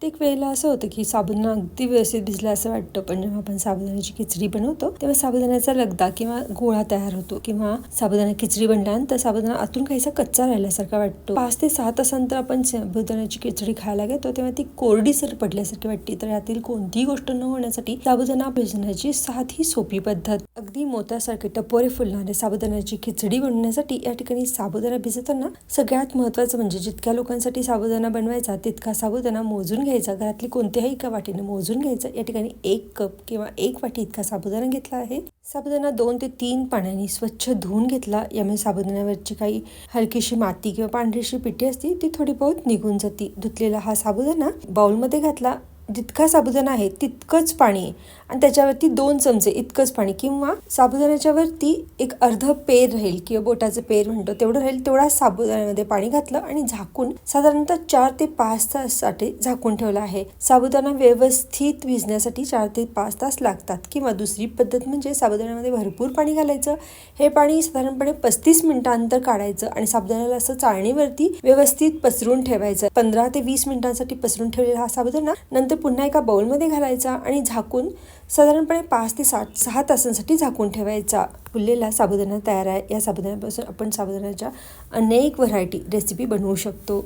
प्रत्येक वेळेला असं होतं की साबुदाणा अगदी व्यवस्थित भिजला असं वाटतं, पण जेव्हा आपण साबुदाण्याची खिचडी बनवतो तेव्हा साबुदाण्याचा लगदा किंवा गोळा तयार होतो, किंवा साबुदाणा खिचडी बनल्यानंतर साबुदाणा आतून काहीसा कच्चा राहिल्यासारखा वाटतो. 5 ते 6 तासांतर आपण साबुदाण्याची खिचडी खायला घेतो तेव्हा ती कोरडीसर पडल्यासारखी वाटते. तर यातील कोणतीही गोष्ट न होण्यासाठी साबुदाणा भिजवण्याची साधी सोपी पद्धत. अगदी मोत्यासारखे टपोरे फुलणारे साबुदाण्याची खिचडी बनवण्यासाठी या ठिकाणी साबुदाणा भिजवताना सगळ्यात महत्त्वाचं म्हणजे जितक्या लोकांसाठी साबुदाणा बनवायचा तितका साबुदाणा मोजून घ्यायचा. घरातली कोणत्याही एका वाटीने मोजून घ्यायचा. या ठिकाणी 1 कप किंवा 1 वाटी इतका साबुदाणा घेतला आहे. साबुदाणा 2 ते 3 पाण्याने स्वच्छ धुवून घेतला. यामुळे साबुदाण्यावरची काही हलकीशी माती किंवा पांढरीशी पिठी असती ती थोडी बहुत निघून जाती. धुतलेला हा साबुदाणा बाउलमध्ये घातला. जितका साबुदाणा आहे तितकंच पाणी आणि त्याच्यावरती 2 चमचे इतकंच पाणी, किंवा साबुदाण्याच्या वरती एक अर्ध पेर राहील किंवा बोटाचं पेर म्हणतो तेवढं राहील तेवढा साबुदाण्यामध्ये पाणी घातलं आणि झाकून साधारणतः 4 ते 5 तासासाठी झाकून ठेवला आहे. साबुदाणा व्यवस्थित भिजण्यासाठी 4 ते 5 तास लागतात. किंवा दुसरी पद्धत म्हणजे साबुदाण्यामध्ये भरपूर पाणी घालायचं. हे पाणी साधारणपणे 35 मिनिटांनंतर काढायचं आणि साबुदाण्याला असं चाळणीवरती व्यवस्थित पसरून ठेवायचं. 15 ते 20 मिनिटांसाठी पसरून ठेवलेला हा साबुदाणा नंतर पुन्हा एका बाउलमध्ये घालायचा आणि झाकून साधारणपणे 5 ते 6 तासांसाठी झाकून ठेवायचा. फुललेला साबुदाणा तयार आहे. या साबुदाण्यापासून आपण साबुदाण्याच्या अनेक व्हरायटी रेसिपी बनवू शकतो.